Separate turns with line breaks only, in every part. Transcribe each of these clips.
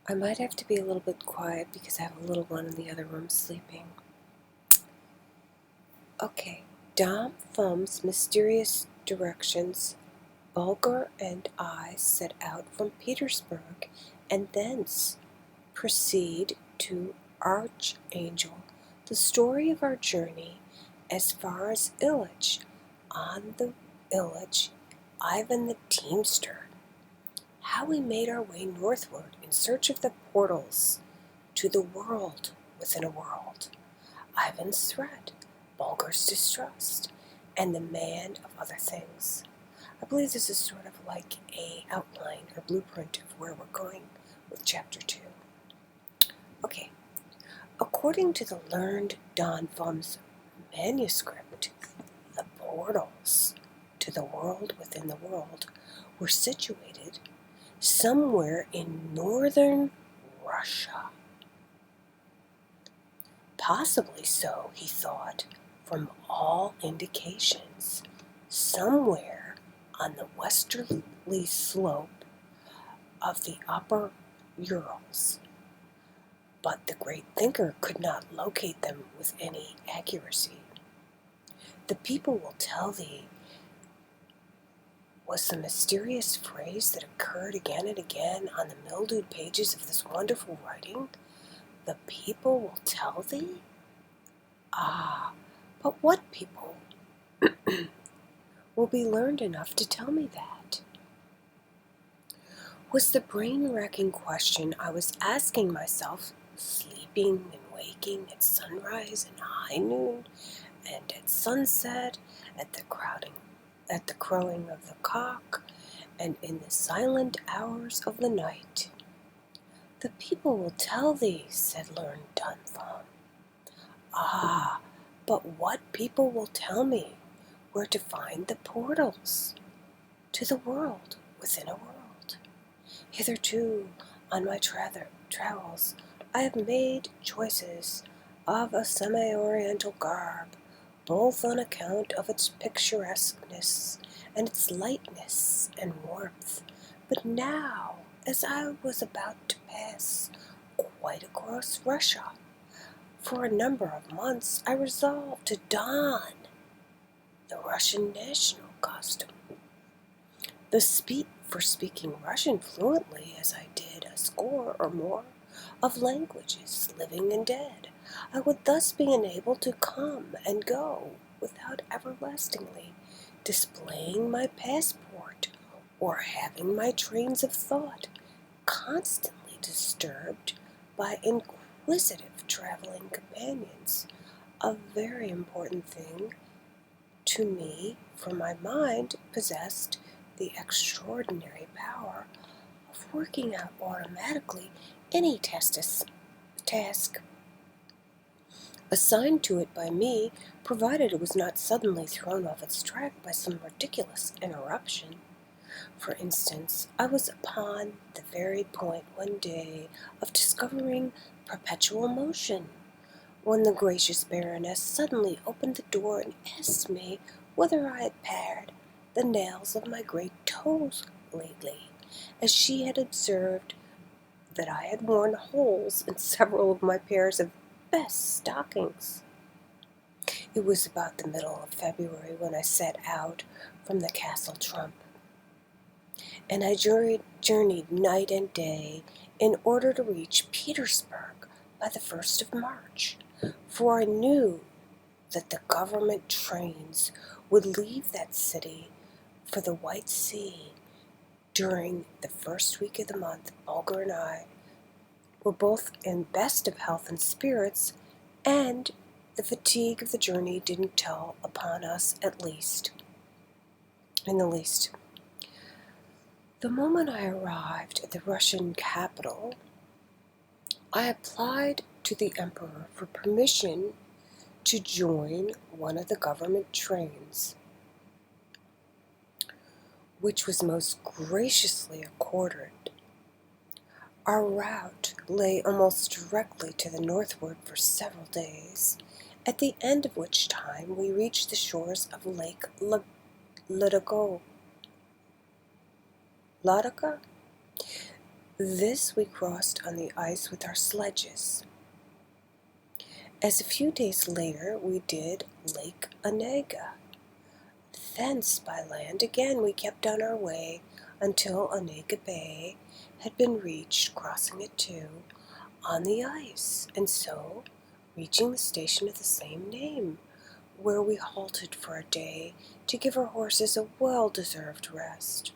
I might have to be a little bit quiet because I have a little one in the other room sleeping. Okay, Dom Thumb's mysterious directions. Bulger and I set out from Petersburg and thence proceed to Archangel. The story of our journey as far as Illich. On the Illich, Ivan the Teamster. How we made our way northward in search of the portals to the world within a world. Ivan's threat, Bulger's distrust, and the man of other things. I believe this is sort of like a outline or blueprint of where we're going with chapter 2. Okay, according to the learned Don Thumb's manuscript, the portals to the world within the world were situated somewhere in northern Russia. Possibly so, he thought, from all indications, somewhere on the westerly slope of the upper Urals. But the great thinker could not locate them with any accuracy. The people will tell thee was the mysterious phrase that occurred again and again on the mildewed pages of this wonderful writing. The people will tell thee? Ah, but what people will be learned enough to tell me that? Was the brain-racking question I was asking myself, sleeping and waking at sunrise and high noon, and at sunset, at the crowing of the cock, and in the silent hours of the night. The people will tell thee, said learned Don Thumb. Ah, but what people will tell me where to find the portals to the world within a world? Hitherto, on my travels, I have made choices of a semi-oriental garb, both on account of its picturesqueness and its lightness and warmth. But now, as I was about to pass quite across Russia, for a number of months I resolved to don the Russian national costume. For speaking Russian fluently, as I did a score or more of languages, living and dead, I would thus be enabled to come and go without everlastingly displaying my passport or having my trains of thought constantly disturbed by inquisitive traveling companions. A very important thing to me, for my mind possessed the extraordinary power of working out automatically any task assigned to it by me, provided it was not suddenly thrown off its track by some ridiculous interruption. For instance, I was upon the very point one day of discovering perpetual motion, when the gracious Baroness suddenly opened the door and asked me whether I had pared the nails of my great toes lately, as she had observed that I had worn holes in several of my pairs of best stockings. It was about the middle of February when I set out from the Castle Trump, and I journeyed night and day in order to reach Petersburg by the 1st of March, for I knew that the government trains would leave that city for the White Sea during the first week of the month. Bulger and I were both in best of health and spirits, and the fatigue of the journey didn't tell upon us in the least. The moment I arrived at the Russian capital, I applied to the Emperor for permission to join one of the government trains, which was most graciously accorded. Our route lay almost directly to the northward for several days, at the end of which time we reached the shores of Lake Ladoga. This we crossed on the ice with our sledges. As a few days later we did Lake Onega. Thence by land again we kept on our way until Onega Bay had been reached, crossing it too on the ice, and so reaching the station of the same name, where we halted for a day to give our horses a well-deserved rest.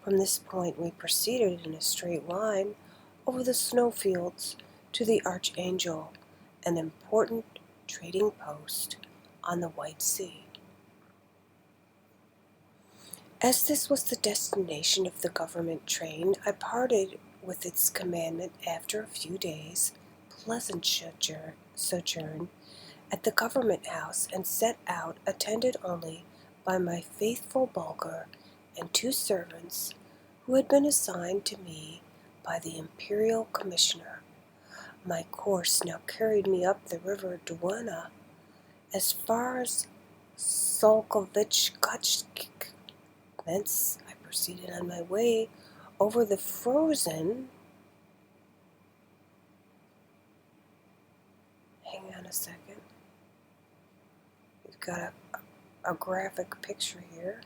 From this point we proceeded in a straight line over the snowfields to the Archangel, an important trading post on the White Sea. As this was the destination of the government train, I parted with its commandant after a few days' pleasant sojourn at the government house, and set out, attended only by my faithful Bulgar and 2 servants who had been assigned to me by the imperial commissioner. My course now carried me up the river Duena as far as Solkovich-Kotchkik. Thence I proceeded on my way over the frozen. Hang on a second. We've got a graphic picture here,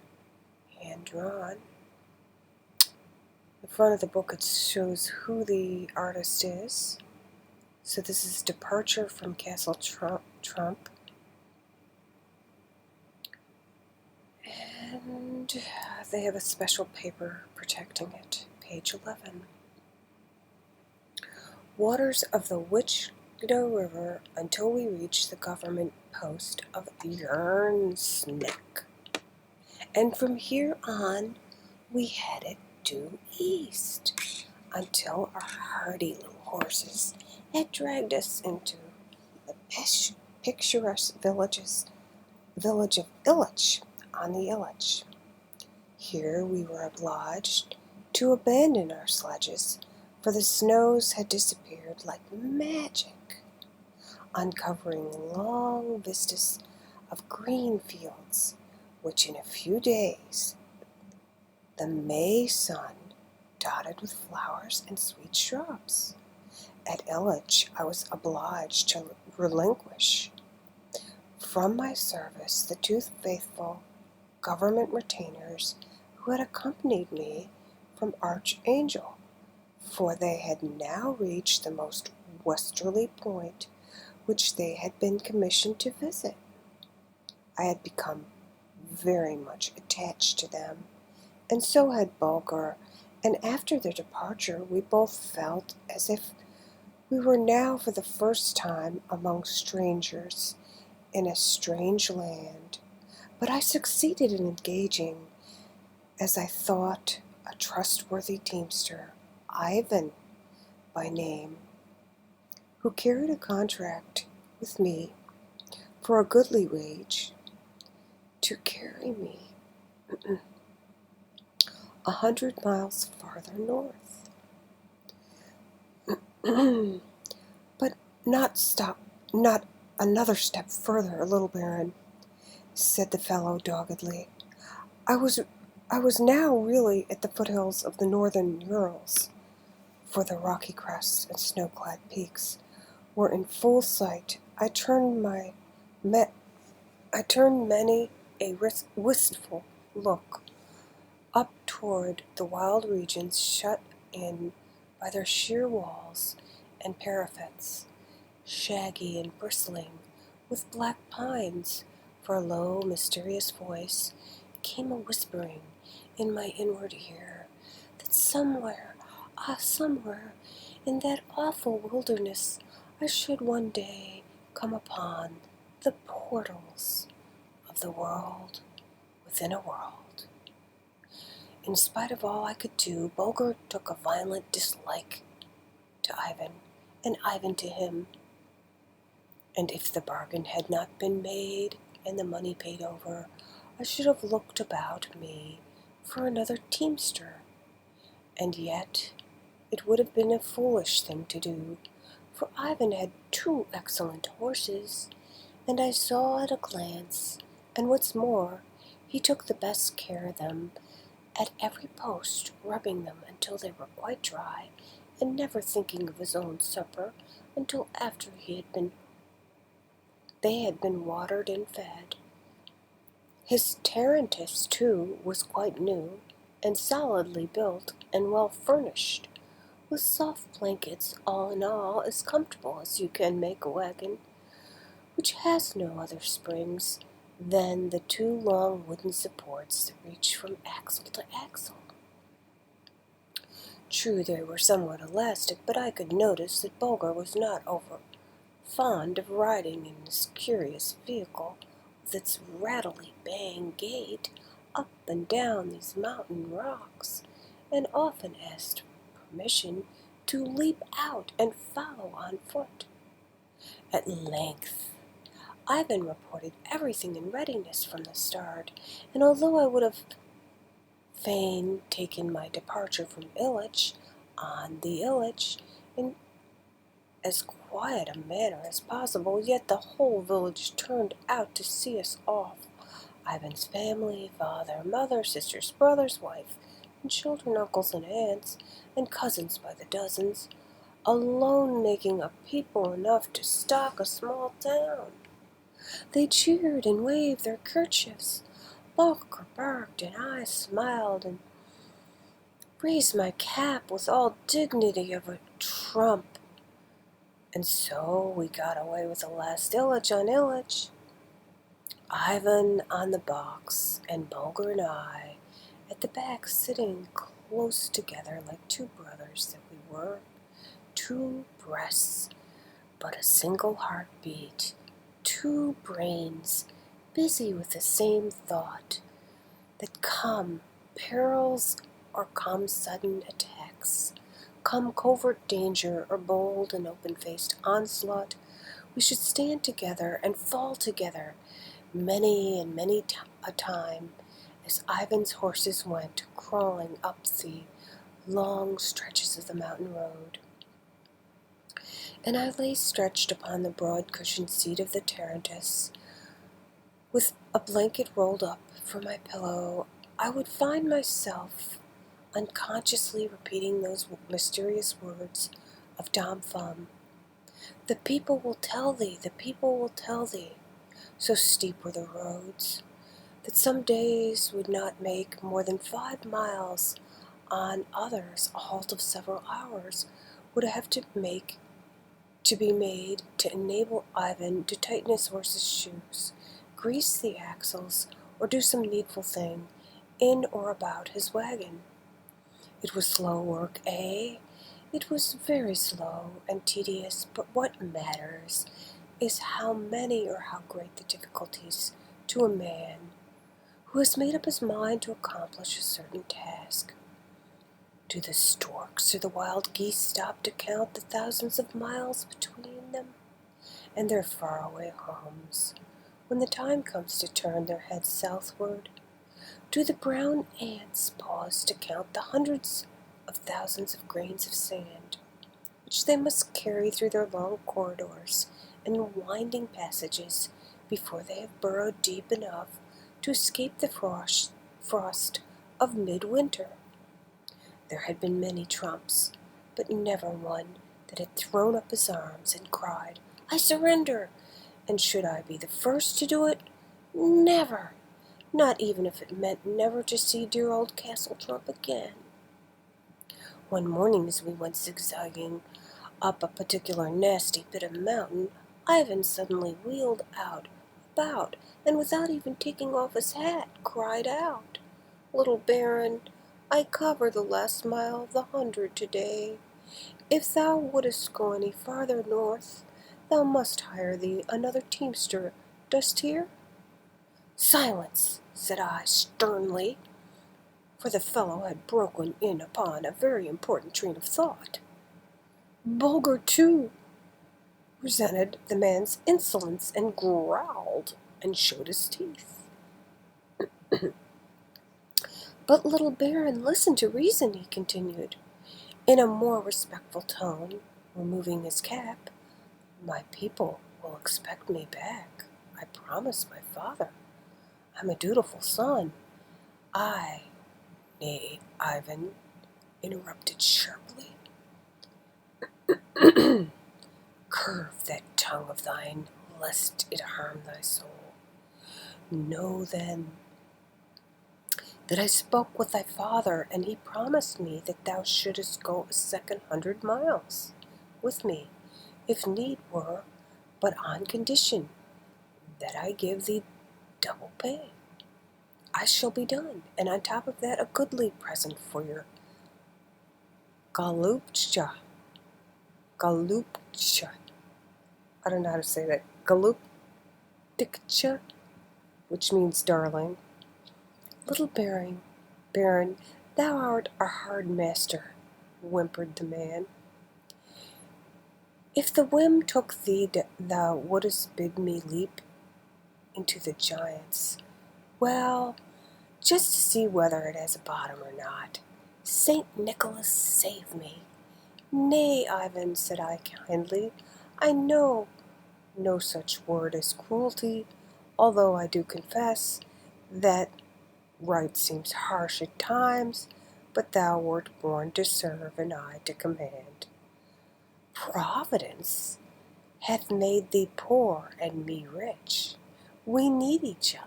hand drawn. The front of the book, it shows who the artist is. So this is Departure from Castle Trump. And they have a special paper protecting it, page 11. Waters of the Wichita River until we reached the government post of Yarn's Neck. And from here on, we headed due east until our hardy little horses had dragged us into the picturesque village of Illich on the Illich. Here we were obliged to abandon our sledges, for the snows had disappeared like magic, uncovering long vistas of green fields, which in a few days the May sun dotted with flowers and sweet shrubs. At Illich I was obliged to relinquish from my service the 2 faithful government retainers who had accompanied me from Archangel, for they had now reached the most westerly point which they had been commissioned to visit. I had become very much attached to them, and so had Bulgar, and after their departure we both felt as if we were now for the first time among strangers in a strange land. But I succeeded in engaging, as I thought, a trustworthy teamster, Ivan by name, who carried a contract with me for a goodly wage to carry me 100 miles farther north. But not another step further, little Baron, said the fellow doggedly. I was now really at the foothills of the northern Urals, for the rocky crests and snow-clad peaks were in full sight. I turned many a wistful look up toward the wild regions shut in by their sheer walls and parapets, shaggy and bristling with black pines, for a low, mysterious voice came a whispering in my inward ear that somewhere in that awful wilderness I should one day come upon the portals of the world within a world. In spite of all I could do, Bulgar took a violent dislike to Ivan, and Ivan to him. And if the bargain had not been made and the money paid over, I should have looked about me for another teamster. And yet it would have been a foolish thing to do, for Ivan had 2 excellent horses, and I saw at a glance, and what's more, he took the best care of them, at every post, rubbing them until they were quite dry, and never thinking of his own supper until after they had been watered and fed. His tarantass, too, was quite new, and solidly built and well furnished, with soft blankets, all in all as comfortable as you can make a wagon, which has no other springs than the two long wooden supports that reach from axle to axle. True, they were somewhat elastic, but I could notice that Bulger was not over fond of riding in this curious vehicle with its rattly bang gait up and down these mountain rocks, and often asked permission to leap out and follow on foot. At length, Ivan reported everything in readiness from the start, and although I would have fain taken my departure from Illich on the Illich in as quiet a manner as possible, yet the whole village turned out to see us off. Ivan's family, father, mother, sisters, brothers, wife, and children, uncles and aunts, and cousins by the dozens, alone making a people enough to stock a small town. They cheered and waved their kerchiefs. Bulger barked, and I smiled and raised my cap with all dignity of a trump. And so we got away with the last Illich on Illich, Ivan on the box, and Bulger and I at the back, sitting close together like two brothers that we were, two breasts, but a single heartbeat, two brains busy with the same thought, that come perils or come sudden attacks, come covert danger or bold and open-faced onslaught, we should stand together and fall together many and many a time as Ivan's horses went crawling up the long stretches of the mountain road. And I lay stretched upon the broad cushioned seat of the tarantass, with a blanket rolled up for my pillow. I would find myself unconsciously repeating those mysterious words of Dom Thumb. The people will tell thee, the people will tell thee. So steep were the roads that some days would not make more than 5 miles. On others, a halt of several hours would have to be made to enable Ivan to tighten his horse's shoes, grease the axles, or do some needful thing in or about his wagon. It was slow work, eh? It was very slow and tedious, but what matters is how many or how great the difficulties to a man who has made up his mind to accomplish a certain task. Do the storks or the wild geese stop to count the thousands of miles between them and their faraway homes when the time comes to turn their heads southward? Do the brown ants pause to count the hundreds of thousands of grains of sand which they must carry through their long corridors and winding passages before they have burrowed deep enough to escape the frost of midwinter? There had been many trumps, but never one that had thrown up his arms and cried, "I surrender!" And should I be the first to do it? Never! Not even if it meant never to see dear old Castle Trump again. One morning as we went zigzagging up a particular nasty bit of mountain, Ivan suddenly wheeled about, and without even taking off his hat, cried out, "Little Baron, I cover the last mile of the 100 today. If thou wouldst go any farther north, thou must hire thee another teamster. Dost hear?" "Silence!" said I sternly, for the fellow had broken in upon a very important train of thought. Bulger, too, resented the man's insolence and growled and showed his teeth. "But, little Baron, listen to reason," he continued, in a more respectful tone, removing his cap. "My people will expect me back. I promised my father. I'm a dutiful son. I Nay, Ivan interrupted sharply. Curve that tongue of thine, lest it harm thy soul. Know then that I spoke with thy father, and he promised me that thou shouldest go a second 100 miles with me, if need were, but on condition that I give thee double pay. I shall be done, and on top of that a goodly present for your galupcha. Galupcha. I don't know how to say that. Galuptikcha, which means darling. Little Baron, thou art a hard master, whimpered the man. If the whim took thee, thou wouldst bid me leap into the giants. Well, just to see whether it has a bottom or not. St. Nicholas save me. Nay, Ivan, said I kindly, I know no such word as cruelty, although I do confess that right seems harsh at times, but thou wert born to serve and I to command. Providence hath made thee poor and me rich. We need each other.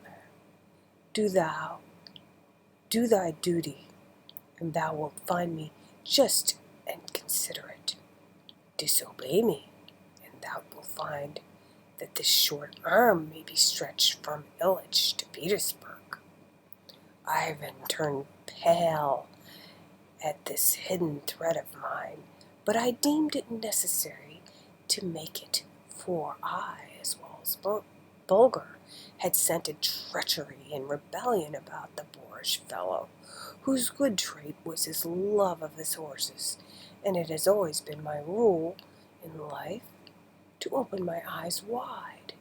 Do thy duty, and thou wilt find me just and considerate. Disobey me, and thou wilt find that this short arm may be stretched from Illich to Petersburg. Ivan turned pale at this hidden threat of mine, but I deemed it necessary to make it, for I, as well as Bulgar, had scented treachery and rebellion about the boorish fellow, whose good trait was his love of his horses, and it has always been my rule in life to open my eyes wide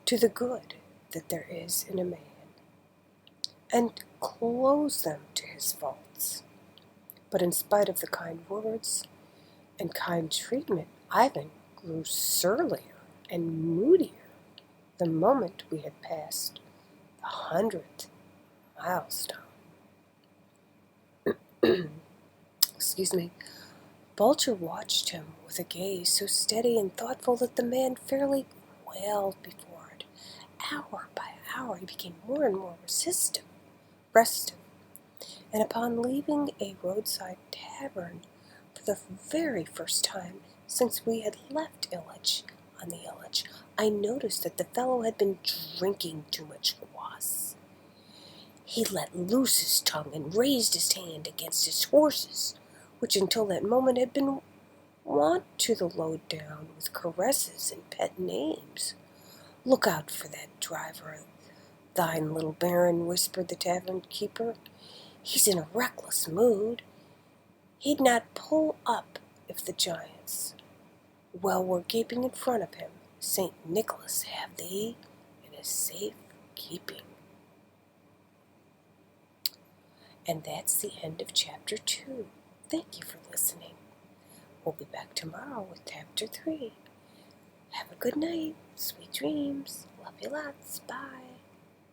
to the good that there is in a man, and close them to his faults. But in spite of the kind words and kind treatment, Ivan grew surlier and moodier the moment we had passed the 100th milestone. Excuse me. Bulger watched him with a gaze so steady and thoughtful that the man fairly wailed before it. Hour by hour he became more and more restive, and upon leaving a roadside tavern for the very first time since we had left Illich on the Illich, I noticed that the fellow had been drinking too much kvass. He let loose his tongue and raised his hand against his horses, which until that moment had been wont to the load down with caresses and pet names. Look out for that driver, thine, little Baron, whispered the tavern keeper. He's in a reckless mood. He'd not pull up if the giants, well, were gaping in front of him. St. Nicholas have thee in his safe keeping. And that's the end of chapter 2. Thank you for listening. We'll be back tomorrow with chapter 3. Have a good night. Sweet dreams. Love you lots. Bye.